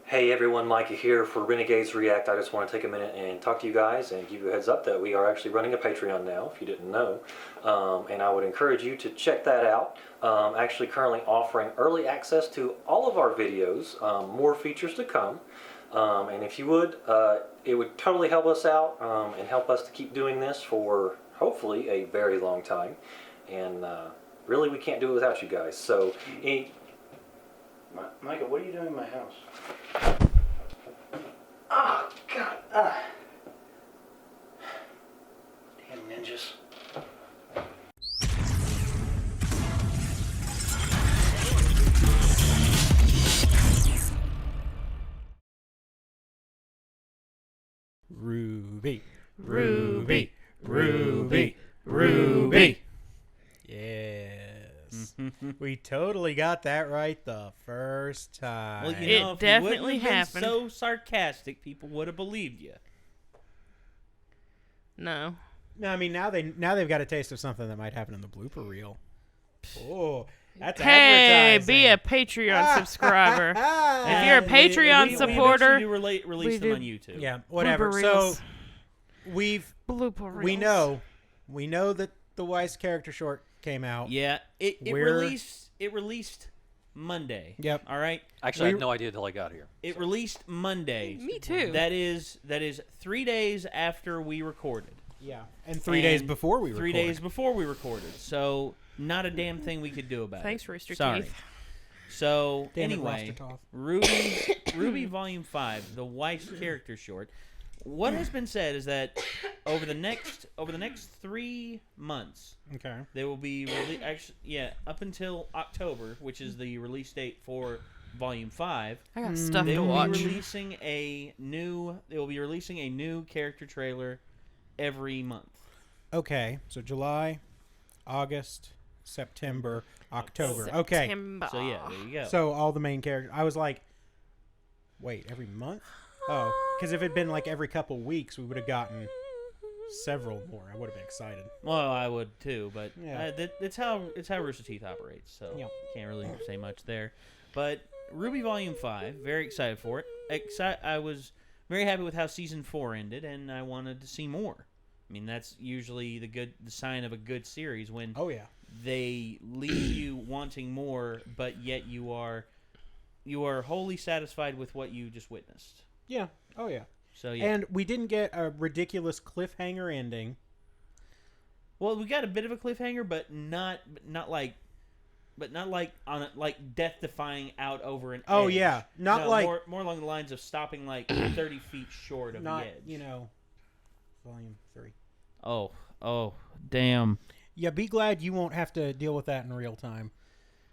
Hey everyone, Micah here for Renegades React. I just want to take a minute and talk to you guys and give you a heads up that we are actually running a Patreon now, if you didn't know. And I would encourage you to check that out. Actually currently offering early access to all of our videos, more features to come. And if you would, it would totally help us out and help us to keep doing this for hopefully a very long time. And really we can't do it without you guys. So, Micah, what are you doing in my house? Oh, God. Damn ninjas. RWBY. RWBY. RWBY. RWBY. Yes. We totally got that right the first time. Well, you know, It if definitely you wouldn't have happened. been so sarcastic, people would have believed you. No. No, I mean now they've got a taste of something that might happen in the blooper reel. Oh, that's Hey, advertising. be a Patreon subscriber. If you're a And Patreon we supporter, eventually release we them do- on YouTube. Yeah, whatever. Blooper So reels. Blooper reels. we know that the Weiss character short came out. Yeah, it released Monday. Yep. All right. Actually, I had no idea until I got here. It released Monday. Me too. That is 3 days after we recorded. Yeah, and 3 days before we 3 recorded. days before we recorded. So not a damn thing we could do about Thanks, it. Rooster Sorry. Teeth. So Damn it, anyway, Rostertoff. RWBY Volume 5, the Weiss character short. What has been said is that over the next 3 months, Okay. they will be up until October, which is the release date for Volume 5. I got stuff They to will watch. be releasing a new character trailer every month. Okay, so July, August, September, October. Okay, September. So yeah, there you go. so all the main characters. I was like, wait, every month? Oh, because if it had been like every couple weeks, we would have gotten several more. I would have been excited. Well, I would too, but Yeah. it's how Rooster Teeth operates. So Yeah. can't really say much there. But RWBY Volume 5, very excited for it. I was very happy with how Season 4 ended, and I wanted to see more. I mean, that's usually the sign of a good series when Oh yeah. they leave you wanting more, but yet you are wholly satisfied with what you just witnessed. Yeah. Oh yeah. So yeah. And we didn't get a ridiculous cliffhanger ending. Well, we got a bit of a cliffhanger, but not like on a, like death-defying out over an Oh edge. yeah, not No, like more along the lines of stopping like 30 feet short of not the edge. Volume 3. Oh, damn. Yeah, be glad you won't have to deal with that in real time.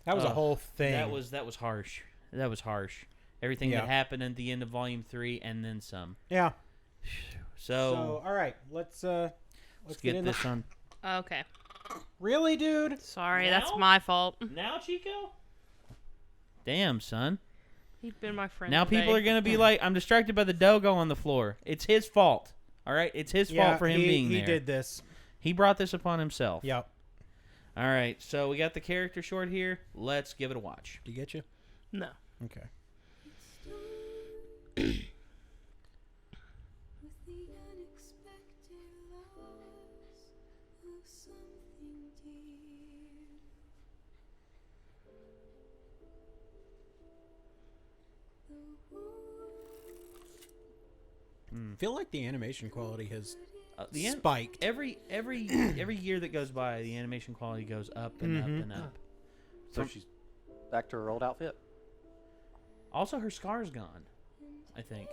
That was a whole thing. That was harsh. That was harsh. Everything Yeah. that happened at the end of Volume 3 and then some. Yeah. So all right, let's get in this on. Okay. Really, dude? Sorry, Now? that's my fault. Now, Chico? Damn, son. He's been my friend Now today. people are going to be like, I'm distracted by the dogo on the floor. It's his fault. All right? It's his fault for him being there. He did this. He brought this upon himself. Yep. All right, so we got the character short here. Let's give it a watch. Did he get you? No. Okay. I feel like the animation quality has spiked. Every year that goes by, the animation quality goes up and up and up. So she's back to her old outfit. Also, her scar's gone, I think.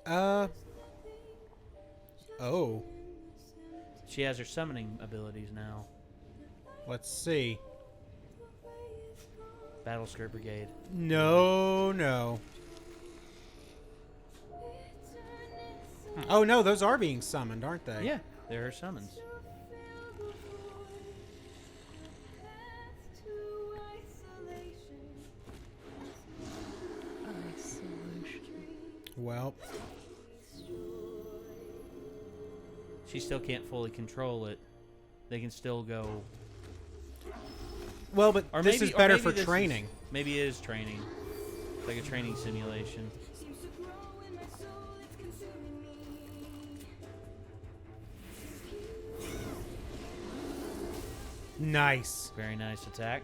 Oh. She has her summoning abilities now. Let's see. Battle Skirt Brigade. No. Oh no, those are being summoned, aren't they? Yeah, they're her summons. Well, She still can't fully control it. They can still go. well, but Or this maybe- is or better maybe for this is- training. Maybe it is training. It's like a training simulation. Nice. Very nice attack.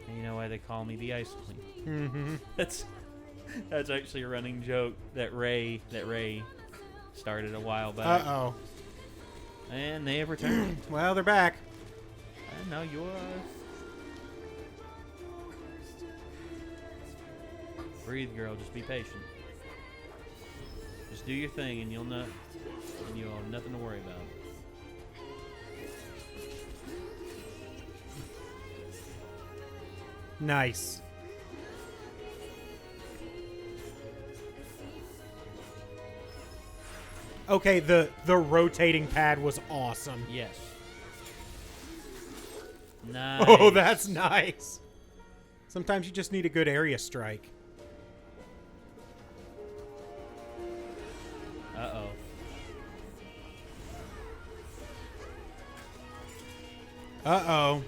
And you know why they call me the Ice Queen? Mm-hmm. That's actually a running joke that Ray started a while back. Uh-oh. And they have returned. Well, they're back. And now you are. Breathe, girl. Just be patient. Just do your thing, and you'll have nothing to worry about. Nice. Okay, the rotating pad was awesome. Yes. Nice. Oh, that's nice. Sometimes you just need a good area strike. Uh-oh. Uh-oh.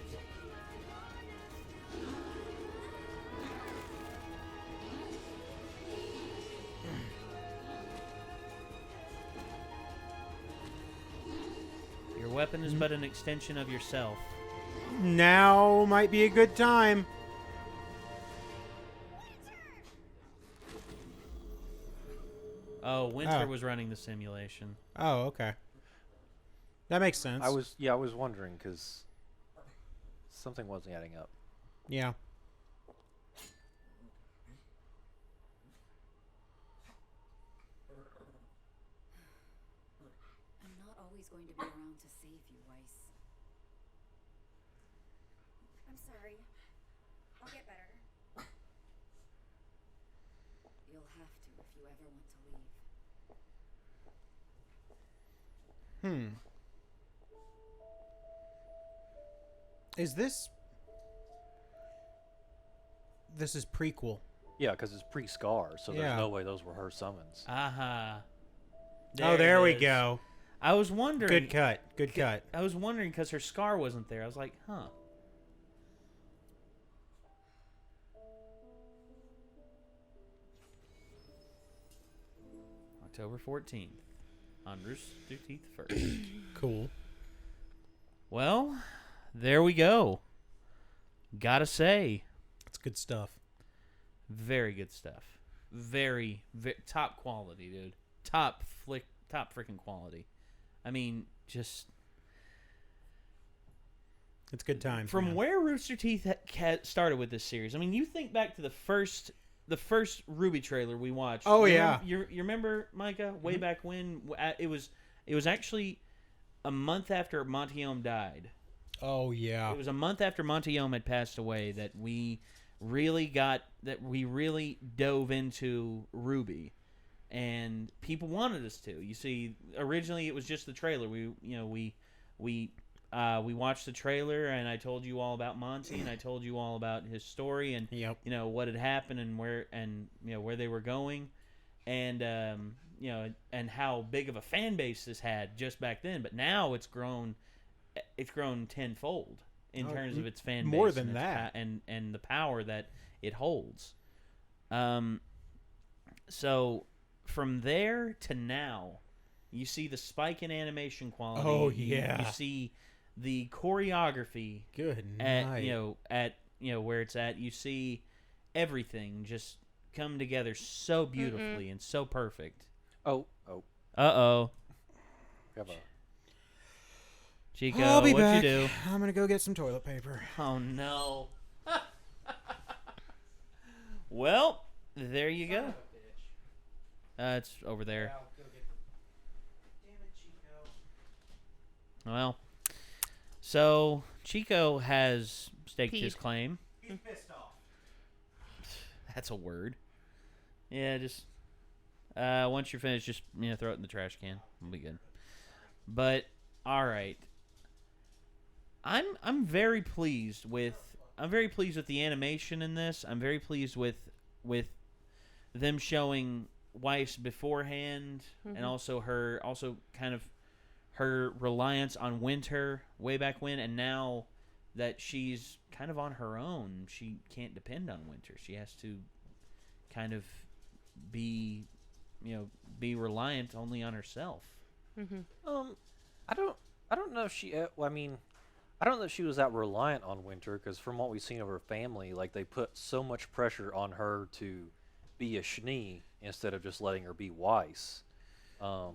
Your weapon is but an extension of yourself. Now might be a good time. Oh, Winter Oh. was running the simulation. Oh, okay. That makes sense. I was wondering because something wasn't adding up. Yeah. I'm not always going to be around to save you, Weiss. I'm sorry. I'll get better. You'll have to if you ever want to leave. Is this... This is prequel. Yeah, because it's pre-Scar, so Yeah. there's no way those were her summons. Aha. Oh, there it we is. go. I was wondering. Good cut. Good cut. I was wondering because her scar wasn't there. I was like, huh. October 14th. Andrus 31st. Cool. Well, there we go. Gotta say, That's good stuff. very good stuff. Very top quality, dude. Top freaking quality. I mean, just It's good times. from man. where Rooster Teeth started with this series. I mean, you think back to the first RWBY trailer we watched. Oh, you yeah. you remember, Micah? Way back when it was actually a month after Montiome died. Oh, yeah. It was a month after Montiome had passed away that we really dove into RWBY, and people wanted us to. You see, originally it was just the trailer. We watched the trailer, and I told you all about Monty, and I told you all about his story, and Yep. what had happened, and where they were going, and and how big of a fan base this had just back then. But now it's grown tenfold in Oh, terms of its fan base, more than and that. and the power that it holds. So from there to now, you see the spike in animation quality. Oh, You yeah. see the choreography Good at night. where it's at. You see everything just come together so beautifully and so perfect. Oh. Uh-oh. We have a Chico, I'll be what'd back. you do? I'm going to go get some toilet paper. Oh, no. Well, there you go. It's over there. Well, so Chico has staked his Peed. claim. He's pissed off. That's a word. Yeah, just once you're finished, just throw it in the trash can. We'll be good. But all right, I'm very pleased with the animation in this. I'm very pleased with them showing Weiss beforehand, and also kind of her reliance on Winter way back when, and now that she's kind of on her own. She can't depend on Winter. She has to kind of be reliant only on herself. I don't know if she. I don't know if she was that reliant on Winter, because from what we've seen of her family, like they put so much pressure on her to be a Schnee instead of just letting her be Weiss. So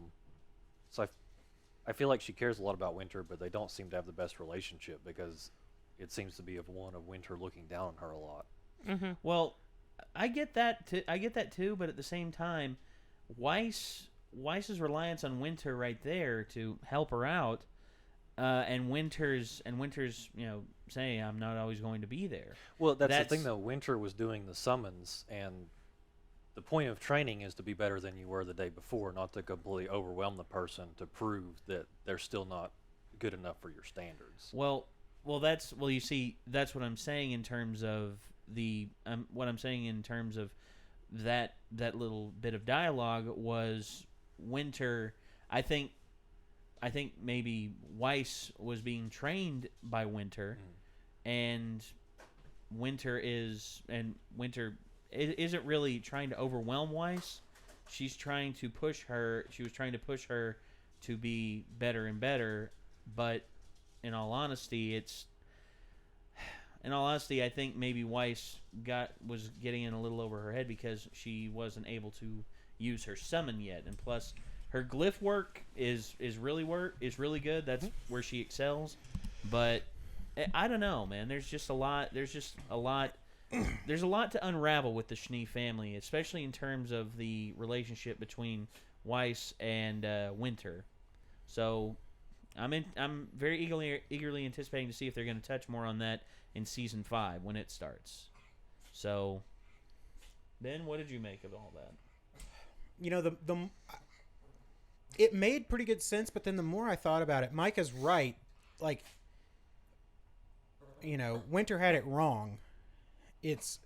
I feel like she cares a lot about Winter, but they don't seem to have the best relationship because it seems to be of Winter looking down on her a lot. Well, I get that too, but at the same time, Weiss's reliance on Winter right there to help her out, and Winter's saying, I'm not always going to be there. Well, that's the thing though. Winter was doing the summons, and the point of training is to be better than you were the day before, not to completely overwhelm the person to prove that they're still not good enough for your standards. You see, that's what I'm saying in terms of that little bit of dialogue was Winter. I think maybe Weiss was being trained by Winter, and Winter isn't really trying to overwhelm Weiss. She was trying to push her to be better and better, but in all honesty, I think maybe Weiss was getting in a little over her head because she wasn't able to use her summon yet, and plus her glyph work is really good. That's where she excels. But I don't know, man. There's a lot to unravel with the Schnee family, especially in terms of the relationship between Weiss and Winter. So I'm very eagerly anticipating to see if they're going to touch more on that in season 5 when it starts. So, Ben, what did you make of all that? It made pretty good sense, but then the more I thought about it, Micah's right. Like, Winter had it wrong. It's,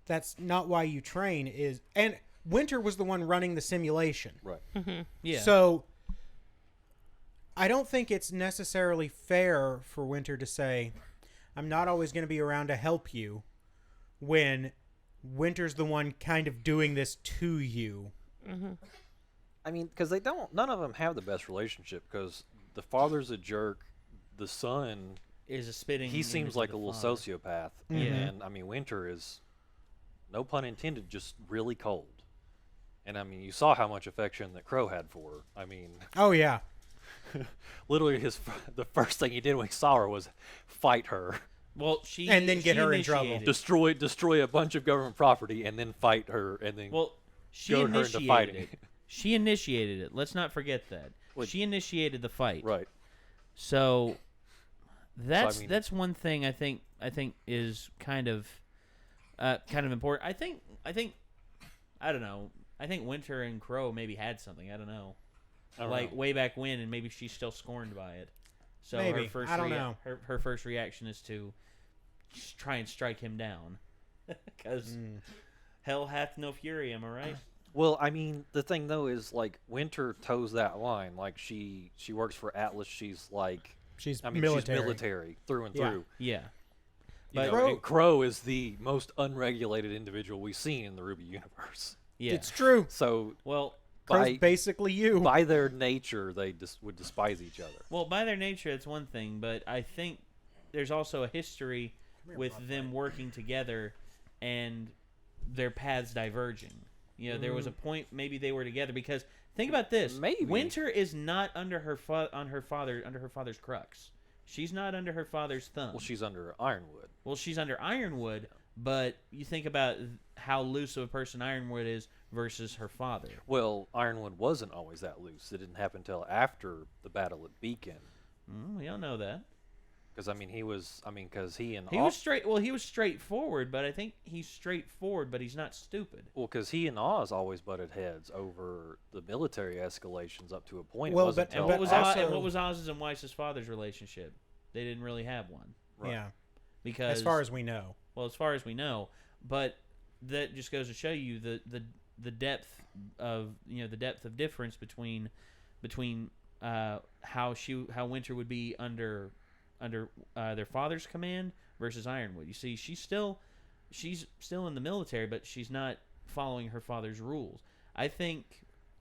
that's not why you train and Winter was the one running the simulation. Right. Yeah. So I don't think it's necessarily fair for Winter to say, I'm not always going to be around to help you, when Winter's the one kind of doing this to you. I mean, because none of them have the best relationship, because the father's a jerk, the son is a spitting. He seems like a little sociopath, and I mean, Winter is, no pun intended, just really cold. And I mean, you saw how much affection that Crow had for her. I mean, oh yeah, literally the first thing he did when he saw her was fight her. Well, and then get her in trouble. Destroy a bunch of government property, and then fight her, and then she goad her into fighting. it. She initiated it. Let's not forget that. She initiated the fight. Right. So that's one thing I think is kind of important. I don't know. I think Winter and Crow maybe had something. I don't know. Way back when, and maybe she's still scorned by it. So maybe. her first reaction is to try and strike him down, because hell hath no fury. Am I right? Well, I mean, the thing though is, like, Winter toes that line. Like, she works for Atlas. She's military through and through. Yeah. But Crow is the most unregulated individual we've seen in the RWBY universe. Yeah, it's true. So Crow's basically you. By their nature, they would despise each other. Well, by their nature, it's one thing, but I think there's also a history with them working together and their paths diverging. There was a point maybe they were together, because think about this. Maybe Winter is not under her father's crux. She's not under her father's thumb. Well, she's under Ironwood. But you think about how loose of a person Ironwood is versus her father. Well, Ironwood wasn't always that loose. It didn't happen until after the battle at Beacon. We don't know that. Because he was straightforward, but I think he's straightforward, but he's not stupid. Well, because he and Oz always butted heads over the military escalations up to a point. Well, what was Oz's and Weiss's father's relationship? They didn't really have one. Right. Yeah. Because as far as we know. Well, as far as we know, but that just goes to show you the depth of difference between how Winter would be under under their father's command versus Ironwood. You see, she's still in the military, but she's not following her father's rules. I think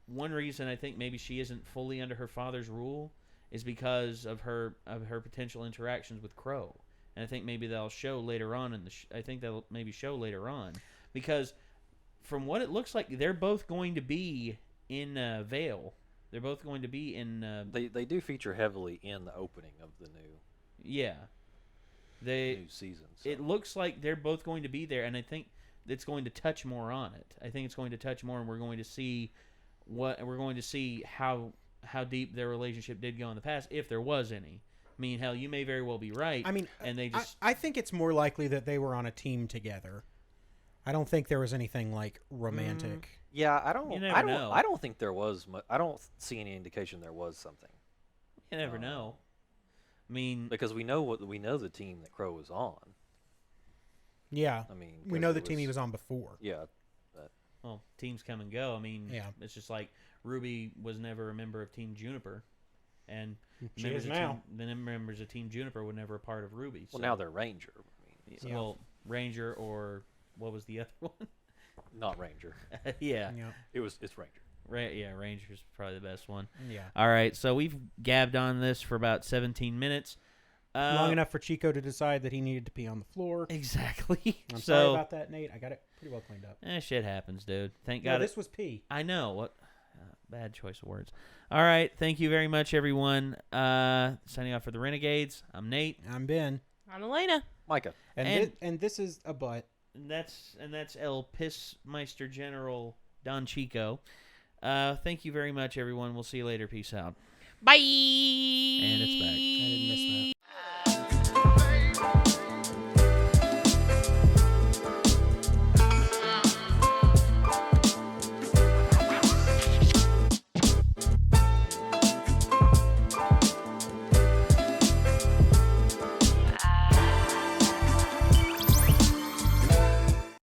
one reason I think maybe she isn't fully under her father's rule is because of her potential interactions with Crow, and I think maybe they'll show later on later on, because from what it looks like, they're both going to be in Vale. They're both going to be in. They do feature heavily in the opening of the new new season. So. It looks like they're both going to be there, and I think it's going to touch more on it. I think it's going to touch more, and we're going to see how deep their relationship did go in the past, if there was any. I mean, hell, you may very well be right. I mean, and they just I think it's more likely that they were on a team together. I don't think there was anything like romantic. Yeah, I don't. You never I don't. know. I don't think there was. I don't see any indication there was something. you never know. I mean, Because we know the team that Crow was on. Yeah. I mean, We know the team he was on before. Yeah. well, teams come and go. I mean, Yeah. it's just like RWBY was never a member of Team Juniper, and She is now. the members of Team Juniper were never a part of RWBY. Well, now they're Ranger. I mean, so- Well, Ranger, or what was the other one? not Ranger. yeah. Yeah. It's Ranger. Ranger's probably the best one. Yeah. All right, so we've gabbed on this for about 17 minutes. Long enough for Chico to decide that he needed to pee on the floor. Exactly. I'm so, sorry about that, Nate. I got it pretty well cleaned up. shit happens, dude. Thank No, God. this was pee. I know. What bad choice of words. All right, thank you very much, everyone. Signing off for the Renegades. I'm Nate. I'm Ben. I'm Elena. Micah. And this is a butt. And that's El Pissmeister General Don Chico. Thank you very much, everyone. We'll see you later. Peace out. Bye. And it's back. I didn't miss that.